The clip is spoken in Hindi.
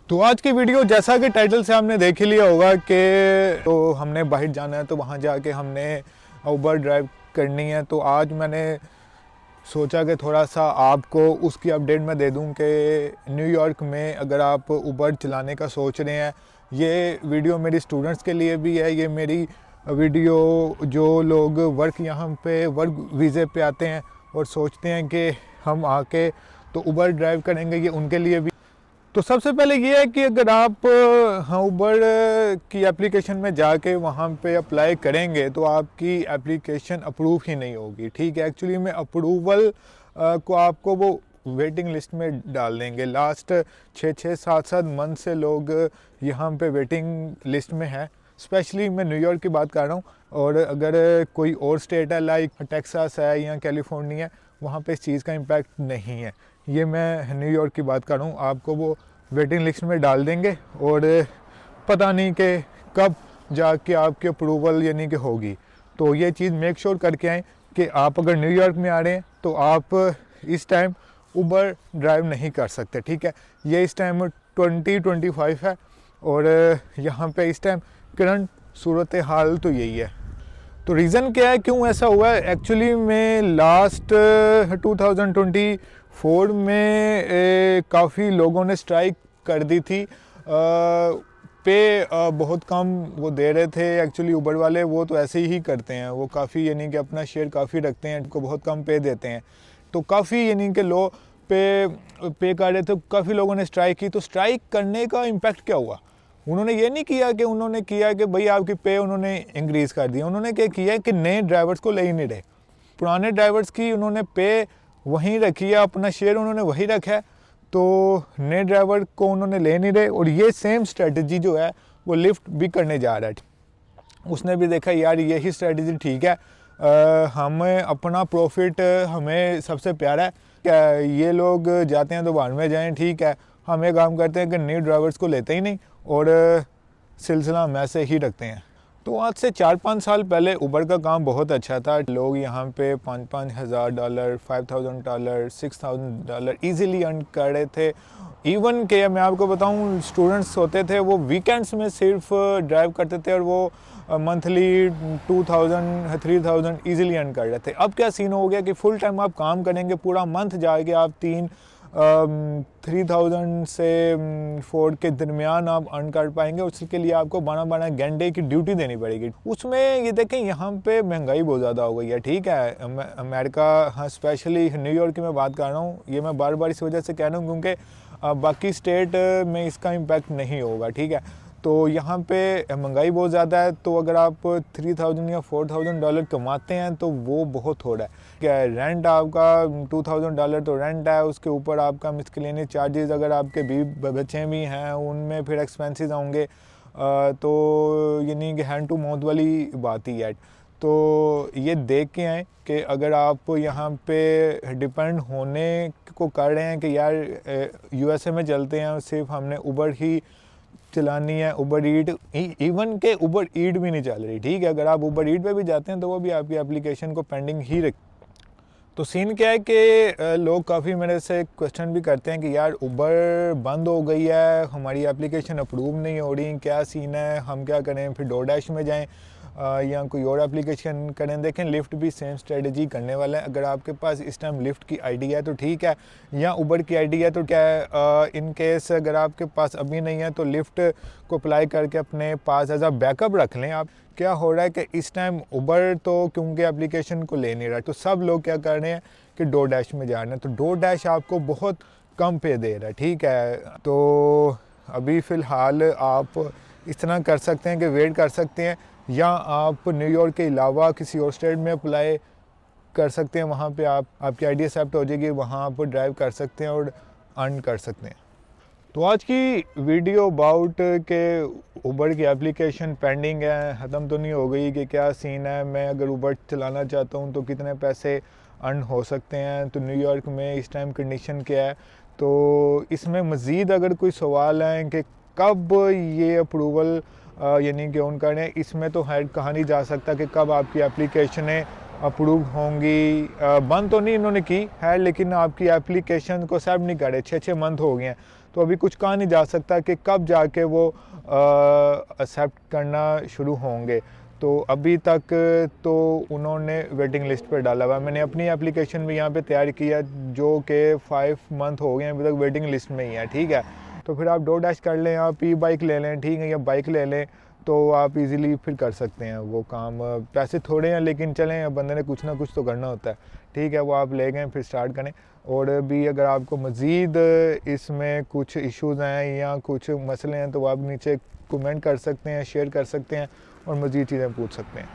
तो आज की वीडियो जैसा कि टाइटल से आपने देख ही लिया होगा कि तो हमने बाहर जाना है, तो वहाँ जाके हमने उबर ड्राइव करनी है। तो आज मैंने सोचा कि थोड़ा सा आपको उसकी अपडेट मैं दे दूं कि न्यूयॉर्क में अगर आप उबर चलाने का सोच रहे हैं, ये वीडियो मेरी स्टूडेंट्स के लिए भी है। ये मेरी वीडियो जो लोग वर्क यहाँ पे वर्क वीज़े पे आते हैं और सोचते हैं कि हम आके तो उबर ड्राइव करेंगे, ये उनके लिए भी। तो सबसे पहले ये है कि अगर आप हाँ उबर की एप्लीकेशन में जाके वहाँ पे अप्लाई करेंगे तो आपकी एप्लीकेशन अप्रूव ही नहीं होगी। ठीक है, एक्चुअली में अप्रूवल को आपको वो वेटिंग लिस्ट में डाल देंगे। लास्ट 6-7 मंथ से लोग यहाँ पे वेटिंग लिस्ट में हैं। स्पेशली मैं न्यूयॉर्क की बात कर रहा हूँ, और अगर कोई और स्टेट है लाइक टेक्सास है या कैलिफोर्निया है, वहाँ पे इस चीज़ का इम्पैक्ट नहीं है। ये मैं न्यूयॉर्क की बात कर रहा हूँ। आपको वो वेटिंग लिस्ट में डाल देंगे और पता नहीं कि कब जाके आपकी अप्रूवल यानी कि होगी। तो ये चीज़ मेक श्योर करके आएँ कि आप अगर न्यूयॉर्क में आ रहे हैं तो आप इस टाइम उबर ड्राइव नहीं कर सकते। ठीक है, ये इस टाइम 2025 है और यहाँ पे इस टाइम करंट सूरत हाल तो यही है। तो रीज़न क्या है, क्यों ऐसा हुआ है? एक्चुअली में लास्ट 2024 में काफ़ी लोगों ने स्ट्राइक कर दी थी। पे बहुत कम वो दे रहे थे। एक्चुअली उबर वाले वो तो ऐसे ही करते हैं, वो काफ़ी यानी कि अपना शेयर काफ़ी रखते हैं, उनको बहुत कम पे देते हैं। तो काफ़ी यानी कि लो पे कर रहे थे, काफ़ी लोगों ने स्ट्राइक की। तो स्ट्राइक करने का इम्पैक्ट क्या हुआ? उन्होंने ये नहीं किया कि उन्होंने किया कि भाई आपकी पे उन्होंने इंक्रीज़ कर दी। उन्होंने क्या किया कि नए ड्राइवर्स को ले ही नहीं रहे। पुराने ड्राइवर्स की उन्होंने पे वहीं रखी है, अपना शेयर उन्होंने वहीं रखा है, तो नए ड्राइवर को उन्होंने ले नहीं रहे। और ये सेम स्ट्रेटजी जो है वो लिफ्ट भी करने जा रहा है। उसने भी देखा यार यही स्ट्रेटजी ठीक है, हमें अपना प्रॉफिट हमें सबसे प्यारा है। क्या ये लोग जाते हैं तो बाद में जाएं, ठीक है, हम ये काम करते हैं कि नए ड्राइवर्स को लेते ही नहीं और सिलसिला हम ऐसे ही रखते हैं। तो आज से 4-5 साल पहले उबर का काम बहुत अच्छा था। लोग यहाँ पे $5,000, $5,000, $6,000 ईज़िली अर्न कर रहे थे। इवन के मैं आपको बताऊँ, स्टूडेंट्स होते थे वो वीकेंड्स में सिर्फ ड्राइव करते थे और वो मंथली 2,000-3,000 ईज़िली अर्न कर रहे थे। अब क्या सीन हो गया कि फुल टाइम आप काम करेंगे, पूरा मंथ जाके आप 3,000 से 4 के दरमियान आप अर्न कर पाएंगे। उसके लिए आपको 12-12 घंटे की ड्यूटी देनी पड़ेगी। उसमें ये देखें यहाँ पे महंगाई बहुत ज़्यादा हो गई है। ठीक है, अमेरिका, हाँ स्पेशली न्यूयॉर्क की मैं बात कर रहा हूँ। ये मैं बार बार इस वजह से कह रहा हूँ क्योंकि बाकी स्टेट में इसका इम्पैक्ट नहीं होगा। ठीक है, तो यहाँ पे महंगाई बहुत ज़्यादा है। तो अगर आप 3,000 या $4,000 कमाते हैं तो वो बहुत थोड़ा है। क्या रेंट आपका $2,000 तो रेंट है, उसके ऊपर आपका मिसलेनियस चार्जेस, अगर आपके बच्चे भी हैं उनमें फिर एक्सपेंसेस होंगे। तो यानी कि हैंड टू माउथ वाली बात ही है। तो ये देख के आए कि अगर आप यहाँ पे डिपेंड होने को कर रहे हैं कि यार यूएसए में चलते हैं, सिर्फ हमने उबर ही चलानी है, उबर ईट, इवन के उबर ईट भी नहीं चल रही। ठीक है, अगर आप उबर ईट पे भी जाते हैं तो वो भी आपकी एप्लीकेशन को पेंडिंग ही रख। तो सीन क्या है कि लोग काफ़ी मेरे से क्वेश्चन भी करते हैं कि यार उबर बंद हो गई है, हमारी एप्लीकेशन अप्रूव नहीं हो रही, क्या सीन है, हम क्या करें? फिर डोरडैश में जाएं या कोई और एप्लीकेशन करें। देखें, लिफ्ट भी सेम स्ट्रेटजी करने वाला है। अगर आपके पास इस टाइम लिफ्ट की आईडी है तो ठीक है, या उबर की आईडी है तो क्या है, इन केस अगर आपके पास अभी नहीं है तो लिफ्ट को अप्लाई करके अपने पास एज अ बैकअप रख लें आप। क्या हो रहा है कि इस टाइम उबर तो क्योंकि एप्लीकेशन को ले नहीं रहा, तो सब लोग क्या कर रहे हैं कि डोरडैश में जा रहे हैं। तो डोरडैश आपको बहुत कम पे दे रहा है। ठीक है, तो अभी फ़िलहाल आप इस तरह कर सकते हैं कि वेट कर सकते हैं, या आप न्यूयॉर्क के अलावा किसी और स्टेट में अप्लाई कर सकते हैं। वहाँ पे आपकी आईडी एक्सेप्ट हो जाएगी, वहाँ आप ड्राइव कर सकते हैं और अर्न कर सकते हैं। तो आज की वीडियो अबाउट के उबर की एप्लीकेशन पेंडिंग है, ख़त्म तो नहीं हो गई, कि क्या सीन है, मैं अगर उबर चलाना चाहता हूँ तो कितने पैसे अर्न हो सकते हैं, तो न्यूयॉर्क में इस टाइम कंडीशन क्या है। तो इसमें मज़ीद अगर कोई सवाल हैं कि कब ये अप्रूवल यानी कि ऑन करें, इसमें तो है कहा नहीं जा सकता कि कब आपकी एप्लीकेशनें अप्रूव होंगी। बंद तो नहीं इन्होंने की है, लेकिन आपकी एप्लीकेशन को एक्सेप्ट नहीं करे। 6-6 मंथ हो गए हैं। तो अभी कुछ कहा नहीं जा सकता कि कब जाके वो एक्सेप्ट करना शुरू होंगे। तो अभी तक तो उन्होंने वेटिंग लिस्ट पर डाला हुआ। मैंने अपनी एप्लीकेशन भी यहाँ पे तैयार किया जो कि 5 मंथ हो गए हैं, अभी तक वेटिंग लिस्ट में ही है, ठीक है। तो फिर आप डोरडैश कर लें, आप ई बाइक ले लें, ठीक है, या बाइक ले लें, तो आप इजीली फिर कर सकते हैं वो काम। पैसे थोड़े हैं लेकिन चलें, बंदे ने कुछ ना कुछ तो करना होता है, ठीक है। वो आप ले गए फिर स्टार्ट करें। और भी अगर आपको मज़ीद इसमें कुछ इश्यूज़ हैं या कुछ मसले हैं तो आप नीचे कमेंट कर सकते हैं, शेयर कर सकते हैं और मज़ीद चीज़ें पूछ सकते हैं।